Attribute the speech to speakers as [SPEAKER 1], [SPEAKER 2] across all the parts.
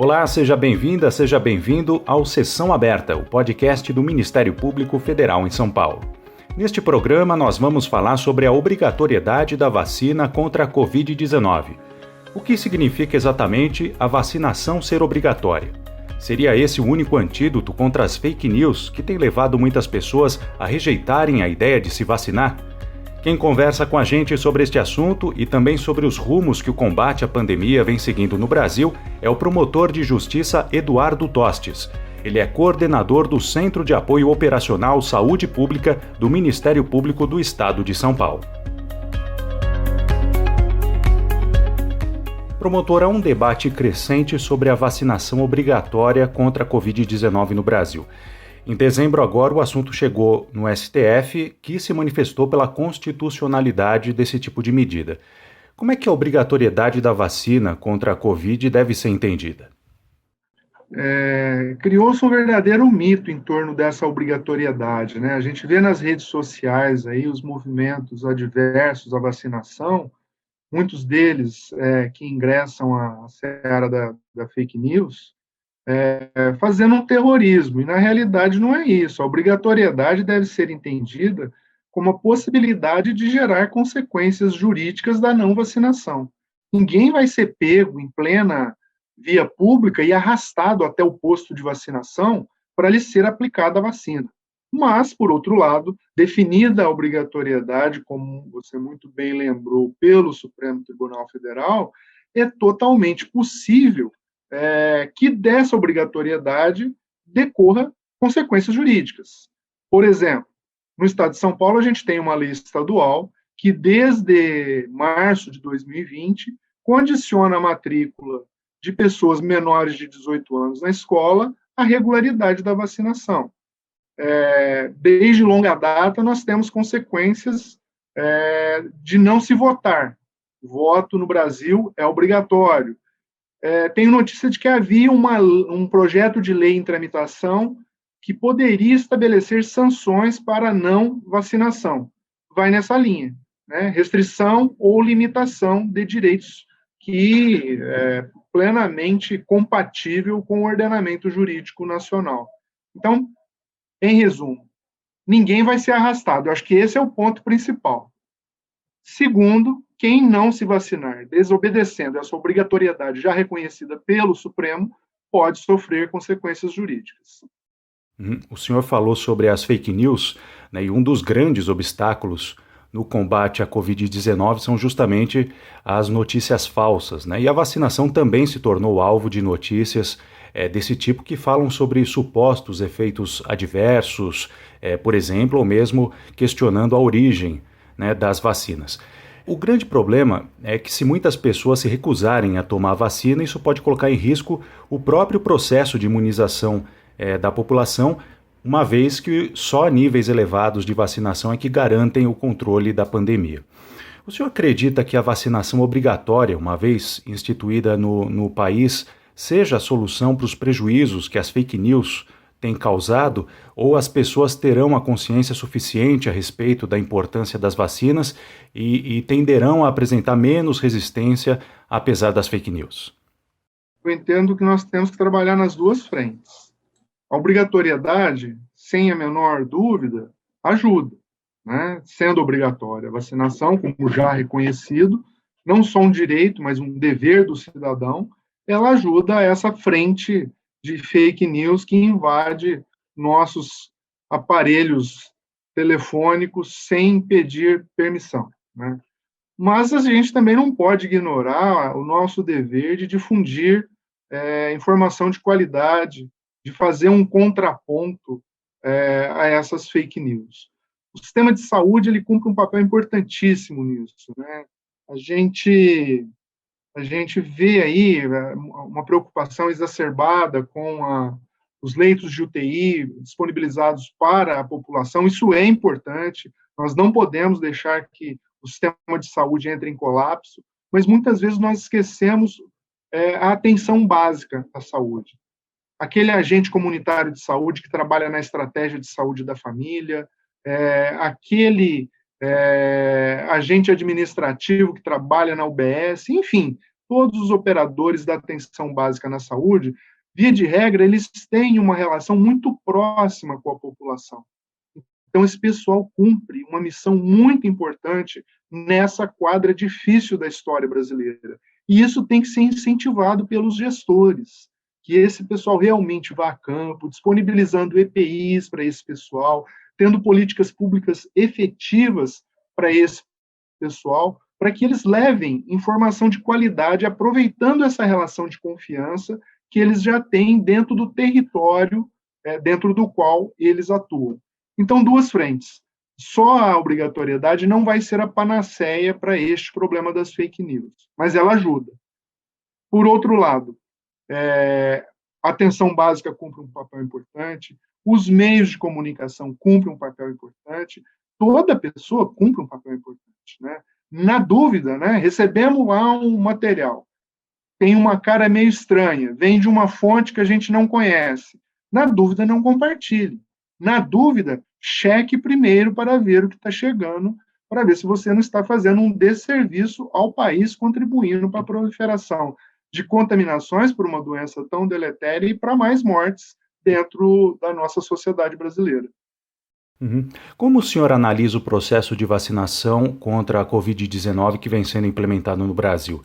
[SPEAKER 1] Olá, seja bem-vinda, seja bem-vindo ao Sessão Aberta, o podcast do Ministério Público Federal em São Paulo. Neste programa, nós vamos falar sobre a obrigatoriedade da vacina contra a Covid-19. O que significa exatamente a vacinação ser obrigatória? Seria esse o único antídoto contra as fake news que tem levado muitas pessoas a rejeitarem a ideia de se vacinar? Quem conversa com a gente sobre este assunto e também sobre os rumos que o combate à pandemia vem seguindo no Brasil é o promotor de justiça Eduardo Tostes. Ele é coordenador do Centro de Apoio Operacional Saúde Pública do Ministério Público do Estado de São Paulo. Promotor, há um debate crescente sobre a vacinação obrigatória contra a Covid-19 no Brasil. Em dezembro agora, o assunto chegou no STF, que se manifestou pela constitucionalidade desse tipo de medida. Como é que a obrigatoriedade da vacina contra a Covid deve ser entendida?
[SPEAKER 2] Criou-se um verdadeiro mito em torno dessa obrigatoriedade, né? A gente vê nas redes sociais aí os movimentos adversos à vacinação, muitos deles que ingressam à seara da fake news, fazendo um terrorismo, e na realidade não é isso. A obrigatoriedade deve ser entendida como a possibilidade de gerar consequências jurídicas da não vacinação. Ninguém vai ser pego em plena via pública e arrastado até o posto de vacinação para lhe ser aplicada a vacina. Mas, por outro lado, definida a obrigatoriedade, como você muito bem lembrou, pelo Supremo Tribunal Federal, é totalmente possível que dessa obrigatoriedade decorra consequências jurídicas. Por exemplo, no Estado de São Paulo, a gente tem uma lei estadual que, desde março de 2020, condiciona a matrícula de pessoas menores de 18 anos na escola à regularidade da vacinação. Desde longa data, nós temos consequências de não se votar. O voto no Brasil é obrigatório. Tenho notícia de que havia um projeto de lei em tramitação que poderia estabelecer sanções para não vacinação. Vai nessa linha, né? Restrição ou limitação de direitos que é plenamente compatível com o ordenamento jurídico nacional. Então, em resumo, ninguém vai ser arrastado. Eu acho que esse é o ponto principal. Segundo, quem não se vacinar, desobedecendo essa obrigatoriedade já reconhecida pelo Supremo, pode sofrer consequências jurídicas.
[SPEAKER 1] O senhor falou sobre as fake news, né, e um dos grandes obstáculos no combate à Covid-19 são justamente as notícias falsas, né? E a vacinação também se tornou alvo de notícias desse tipo que falam sobre supostos efeitos adversos, por exemplo, ou mesmo questionando a origem, né, das vacinas. O grande problema é que se muitas pessoas se recusarem a tomar a vacina, isso pode colocar em risco o próprio processo de imunização da população, uma vez que só níveis elevados de vacinação é que garantem o controle da pandemia. O senhor acredita que a vacinação obrigatória, uma vez instituída no país, seja a solução para os prejuízos que as fake news têm causado, ou as pessoas terão a consciência suficiente a respeito da importância das vacinas e tenderão a apresentar menos resistência apesar das fake news?
[SPEAKER 2] Eu entendo que nós temos que trabalhar nas duas frentes. A obrigatoriedade, sem a menor dúvida, ajuda, né? Sendo obrigatória. A vacinação, como já reconhecido, não só um direito, mas um dever do cidadão, ela ajuda essa frente de fake news que invade nossos aparelhos telefônicos sem pedir permissão, né? Mas a gente também não pode ignorar o nosso dever de difundir informação de qualidade, de fazer um contraponto a essas fake news. O sistema de saúde ele cumpre um papel importantíssimo nisso, né? A gente vê aí uma preocupação exacerbada com os leitos de UTI disponibilizados para a população. Isso é importante. Nós não podemos deixar que o sistema de saúde entre em colapso, mas muitas vezes nós esquecemos a atenção básica à saúde. Aquele agente comunitário de saúde que trabalha na estratégia de saúde da família, aquele agente administrativo que trabalha na UBS, enfim, todos os operadores da atenção básica na saúde, via de regra, eles têm uma relação muito próxima com a população. Então, esse pessoal cumpre uma missão muito importante nessa quadra difícil da história brasileira. E isso tem que ser incentivado pelos gestores, que esse pessoal realmente vá a campo, disponibilizando EPIs para esse pessoal, tendo políticas públicas efetivas para esse pessoal, para que eles levem informação de qualidade, aproveitando essa relação de confiança que eles já têm dentro do território dentro do qual eles atuam. Então, duas frentes. Só a obrigatoriedade não vai ser a panaceia para este problema das fake news, mas ela ajuda. Por outro lado, a atenção básica cumpre um papel importante, os meios de comunicação cumprem um papel importante, toda pessoa cumpre um papel importante, né? Na dúvida, né, recebemos lá um material, tem uma cara meio estranha, vem de uma fonte que a gente não conhece. Na dúvida, não compartilhe. Na dúvida, cheque primeiro para ver o que está chegando, para ver se você não está fazendo um desserviço ao país, contribuindo para a proliferação de contaminações por uma doença tão deletéria e para mais mortes dentro da nossa sociedade brasileira.
[SPEAKER 1] Uhum. Como o senhor analisa o processo de vacinação contra a Covid-19 que vem sendo implementado no Brasil?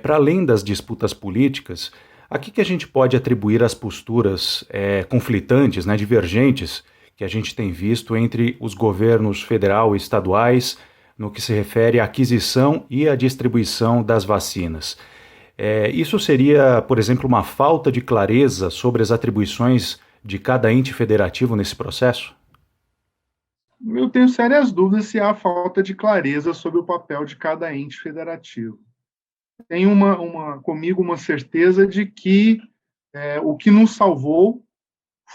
[SPEAKER 1] Para além das disputas políticas, a que a gente pode atribuir as posturas conflitantes, né, divergentes, que a gente tem visto entre os governos federal e estaduais no que se refere à aquisição e à distribuição das vacinas? Isso seria, por exemplo, uma falta de clareza sobre as atribuições de cada ente federativo nesse processo?
[SPEAKER 2] Eu tenho sérias dúvidas se há falta de clareza sobre o papel de cada ente federativo. Tenho comigo uma certeza de que o que nos salvou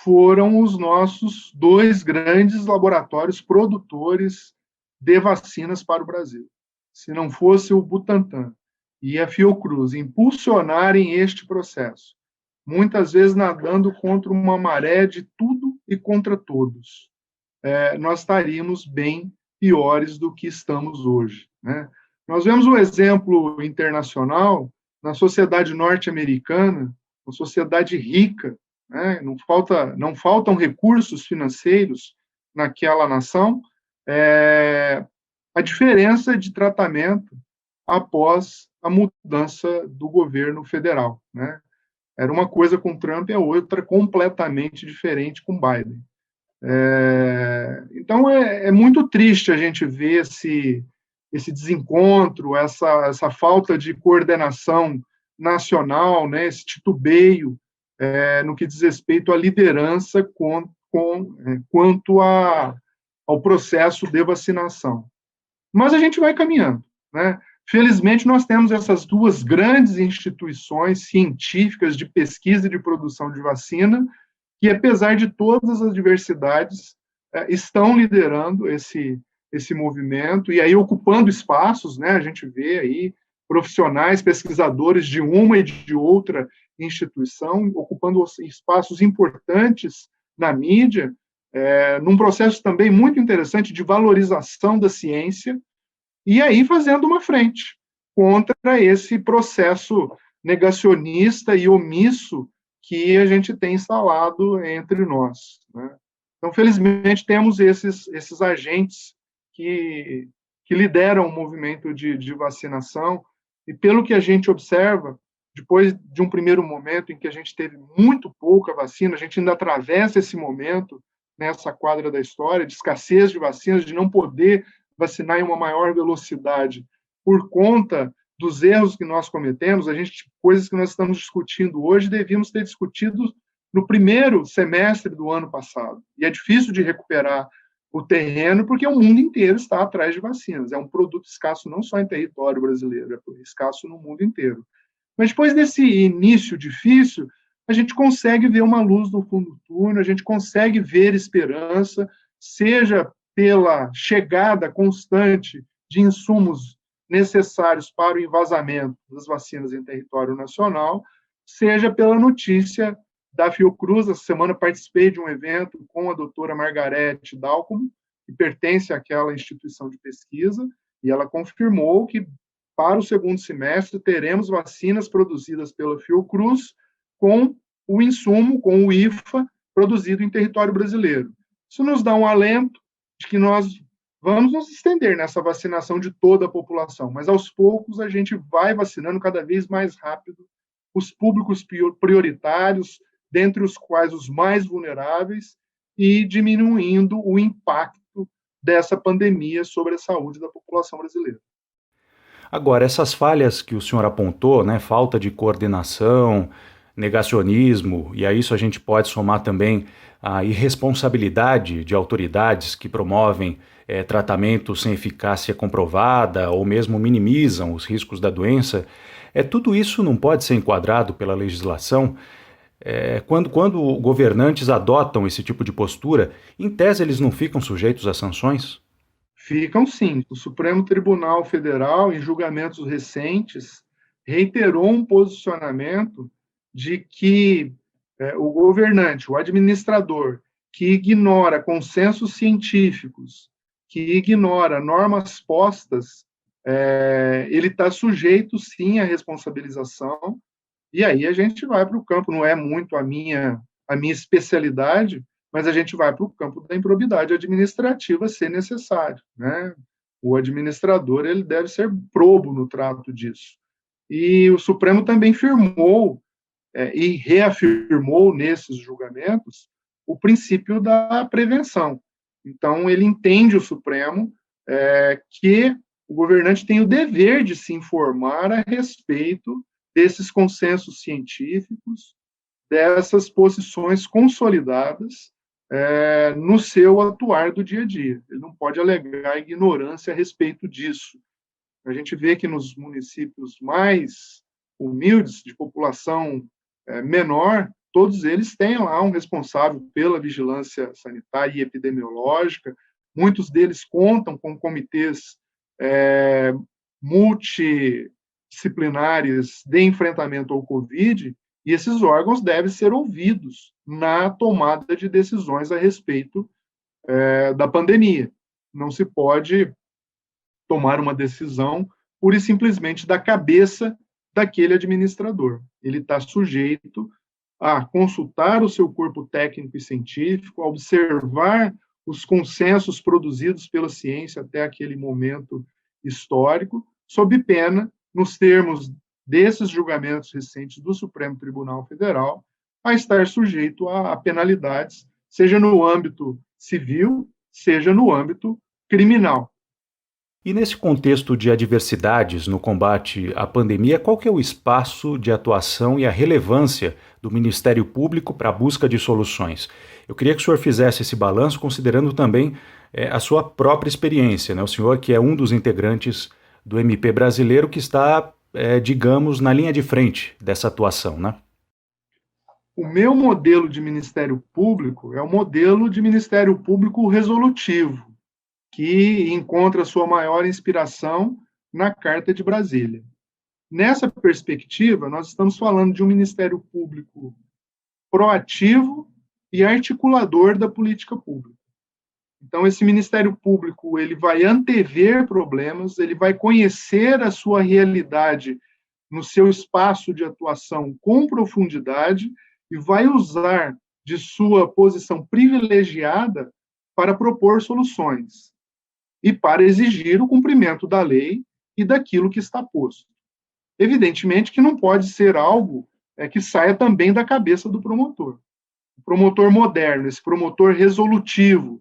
[SPEAKER 2] foram os nossos dois grandes laboratórios produtores de vacinas para o Brasil. Se não fosse o Butantan e a Fiocruz impulsionarem este processo, muitas vezes nadando contra uma maré de tudo e contra todos, nós estaríamos bem piores do que estamos hoje, né? Nós vemos um exemplo internacional na sociedade norte-americana, uma sociedade rica, né? Não faltam recursos financeiros naquela nação, a diferença de tratamento após a mudança do governo federal, né? Era uma coisa com Trump e a outra completamente diferente com Biden. Então, é muito triste a gente ver esse desencontro, essa falta de coordenação nacional, né, esse titubeio no que diz respeito à liderança quanto ao processo de vacinação. Mas a gente vai caminhando, né? Felizmente, nós temos essas duas grandes instituições científicas de pesquisa e de produção de vacina, que, apesar de todas as diversidades, estão liderando esse movimento e aí ocupando espaços, né? A gente vê aí profissionais, pesquisadores de uma e de outra instituição ocupando espaços importantes na mídia, num processo também muito interessante de valorização da ciência, e aí fazendo uma frente contra esse processo negacionista e omisso que a gente tem instalado entre nós, né? Então, felizmente, temos esses agentes que lideram o movimento de vacinação, e pelo que a gente observa, depois de um primeiro momento em que a gente teve muito pouca vacina, a gente ainda atravessa esse momento nessa quadra da história de escassez de vacinas, de não poder vacinar em uma maior velocidade por conta dos erros que nós cometemos, coisas que nós estamos discutindo hoje, devíamos ter discutido no primeiro semestre do ano passado. E é difícil de recuperar o terreno, porque o mundo inteiro está atrás de vacinas. É um produto escasso não só em território brasileiro, é escasso no mundo inteiro. Mas depois desse início difícil, a gente consegue ver uma luz no fundo do túnel, a gente consegue ver esperança, seja pela chegada constante de insumos necessários para o envasamento das vacinas em território nacional, seja pela notícia da Fiocruz. Essa semana participei de um evento com a doutora Margarete Dalcom, que pertence àquela instituição de pesquisa, e ela confirmou que para o segundo semestre, teremos vacinas produzidas pela Fiocruz com o insumo, com o IFA, produzido em território brasileiro. Isso nos dá um alento de que nós vamos nos estender nessa vacinação de toda a população, mas aos poucos a gente vai vacinando cada vez mais rápido os públicos prioritários, dentre os quais os mais vulneráveis, e diminuindo o impacto dessa pandemia sobre a saúde da população brasileira.
[SPEAKER 1] Agora, essas falhas que o senhor apontou, né, falta de coordenação, negacionismo, e a isso a gente pode somar também a irresponsabilidade de autoridades que promovem tratamentos sem eficácia comprovada ou mesmo minimizam os riscos da doença, tudo isso não pode ser enquadrado pela legislação. Quando governantes adotam esse tipo de postura, em tese eles não ficam sujeitos a sanções?
[SPEAKER 2] Ficam sim. O Supremo Tribunal Federal, em julgamentos recentes, reiterou um posicionamento de que o governante, o administrador, que ignora consensos científicos, que ignora normas postas, ele está sujeito, sim, à responsabilização. E aí a gente vai para o campo, não é muito a minha especialidade, mas a gente vai para o campo da improbidade administrativa, se necessário, né? O administrador ele deve ser probo no trato disso. E o Supremo também firmou e reafirmou nesses julgamentos o princípio da prevenção. Então, ele entende, o Supremo, que o governante tem o dever de se informar a respeito desses consensos científicos, dessas posições consolidadas no seu atuar do dia a dia. Ele não pode alegar ignorância a respeito disso. A gente vê que nos municípios mais humildes, de população menor, todos eles têm lá um responsável pela vigilância sanitária e epidemiológica. Muitos deles contam com comitês multidisciplinares de enfrentamento ao Covid, e esses órgãos devem ser ouvidos na tomada de decisões a respeito da pandemia. Não se pode tomar uma decisão pura e simplesmente da cabeça daquele administrador. Ele está sujeito a consultar o seu corpo técnico e científico, a observar os consensos produzidos pela ciência até aquele momento histórico, sob pena, nos termos desses julgamentos recentes do Supremo Tribunal Federal, a estar sujeito a penalidades, seja no âmbito civil, seja no âmbito criminal.
[SPEAKER 1] E nesse contexto de adversidades no combate à pandemia, qual que é o espaço de atuação e a relevância do Ministério Público para a busca de soluções? Eu queria que o senhor fizesse esse balanço considerando também a sua própria experiência, né? O senhor que é um dos integrantes do MP brasileiro que está, digamos, na linha de frente dessa atuação, né?
[SPEAKER 2] O meu modelo de Ministério Público é o modelo de Ministério Público resolutivo, que encontra sua maior inspiração na Carta de Brasília. Nessa perspectiva, nós estamos falando de um Ministério Público proativo e articulador da política pública. Então, esse Ministério Público ele vai antever problemas, ele vai conhecer a sua realidade no seu espaço de atuação com profundidade e vai usar de sua posição privilegiada para propor soluções e para exigir o cumprimento da lei e daquilo que está posto. Evidentemente que não pode ser algo que saia também da cabeça do promotor. O promotor moderno, esse promotor resolutivo,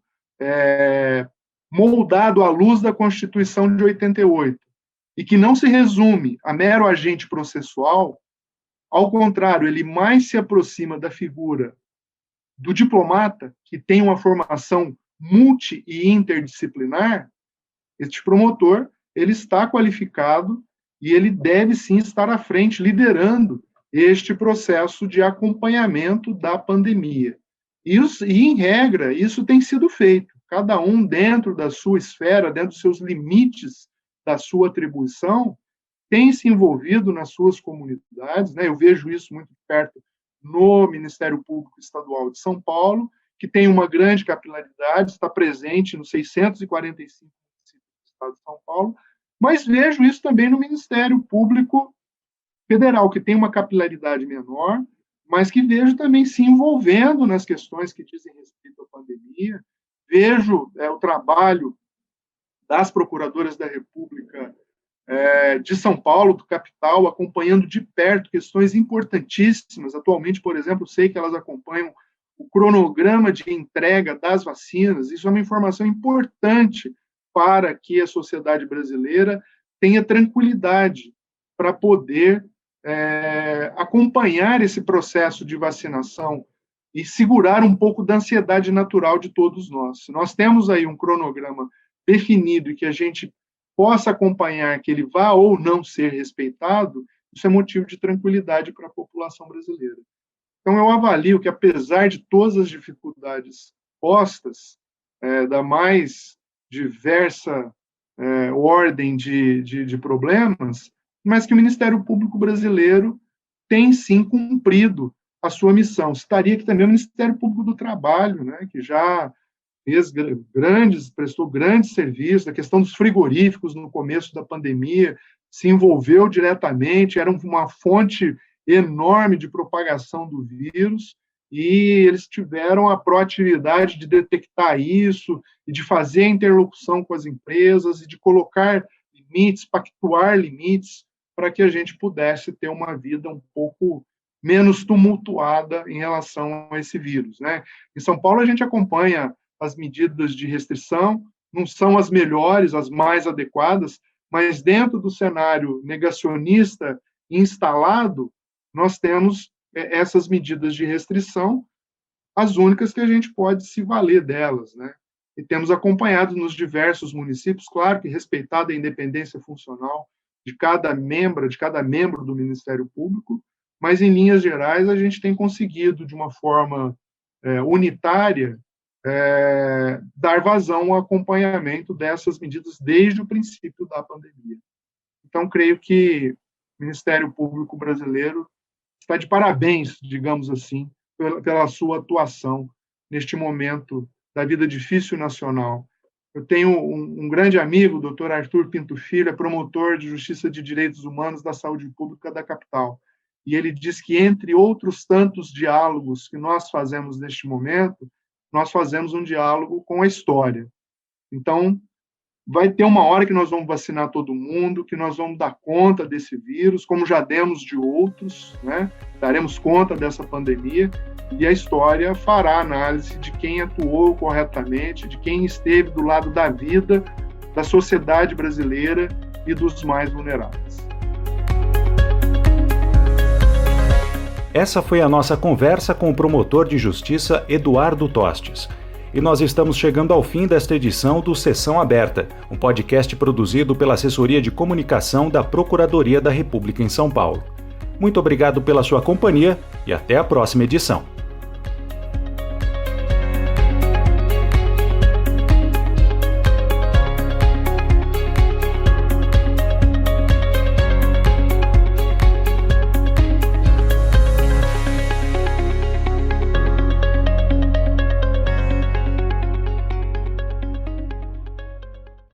[SPEAKER 2] moldado à luz da Constituição de 88, e que não se resume a mero agente processual, ao contrário, ele mais se aproxima da figura do diplomata, que tem uma formação multi e interdisciplinar. Este promotor, ele está qualificado e ele deve sim estar à frente, liderando este processo de acompanhamento da pandemia. E, em regra, isso tem sido feito, cada um dentro da sua esfera, dentro dos seus limites da sua atribuição, tem se envolvido nas suas comunidades, né? Eu vejo isso muito perto no Ministério Público Estadual de São Paulo, que tem uma grande capilaridade, está presente nos 645 municípios do estado de São Paulo, Mas vejo isso também no Ministério Público Federal, que tem uma capilaridade menor, mas que vejo também se envolvendo nas questões que dizem respeito à pandemia. Vejo o trabalho das procuradoras da República de São Paulo, do capital, acompanhando de perto questões importantíssimas. Atualmente, por exemplo, sei que elas acompanham o cronograma de entrega das vacinas. Isso é uma informação importante para que a sociedade brasileira tenha tranquilidade para poder acompanhar esse processo de vacinação e segurar um pouco da ansiedade natural de todos nós. Se nós temos aí um cronograma definido e que a gente possa acompanhar que ele vá ou não ser respeitado, isso é motivo de tranquilidade para a população brasileira. Então, eu avalio que, apesar de todas as dificuldades postas, da mais diversa ordem de problemas, mas que o Ministério Público brasileiro tem, sim, cumprido a sua missão. Citaria aqui também o Ministério Público do Trabalho, né, que já prestou grandes serviços, a questão dos frigoríficos no começo da pandemia, se envolveu diretamente, era uma fonte enorme de propagação do vírus, e eles tiveram a proatividade de detectar isso, e de fazer a interlocução com as empresas, e de colocar limites, pactuar limites, para que a gente pudesse ter uma vida um pouco menos tumultuada em relação a esse vírus, né? Em São Paulo, a gente acompanha as medidas de restrição, não são as melhores, as mais adequadas, mas dentro do cenário negacionista instalado, nós temos essas medidas de restrição, as únicas que a gente pode se valer delas, né? E temos acompanhado nos diversos municípios, claro que respeitada a independência funcional de cada membro do Ministério Público, mas, em linhas gerais, a gente tem conseguido, de uma forma unitária, dar vazão ao acompanhamento dessas medidas desde o princípio da pandemia. Então, creio que o Ministério Público brasileiro está de parabéns, digamos assim, pela sua atuação neste momento da vida difícil nacional. Eu tenho um grande amigo, o doutor Arthur Pinto Filho, é promotor de Justiça de Direitos Humanos da Saúde Pública da capital. E ele diz que, entre outros tantos diálogos que nós fazemos neste momento, nós fazemos um diálogo com a história. Então, vai ter uma hora que nós vamos vacinar todo mundo, que nós vamos dar conta desse vírus, como já demos de outros, né? Daremos conta dessa pandemia, e a história fará a análise de quem atuou corretamente, de quem esteve do lado da vida, da sociedade brasileira e dos mais vulneráveis.
[SPEAKER 1] Essa foi a nossa conversa com o promotor de justiça Eduardo Tostes. E nós estamos chegando ao fim desta edição do Sessão Aberta, um podcast produzido pela Assessoria de Comunicação da Procuradoria da República em São Paulo. Muito obrigado pela sua companhia e até a próxima edição.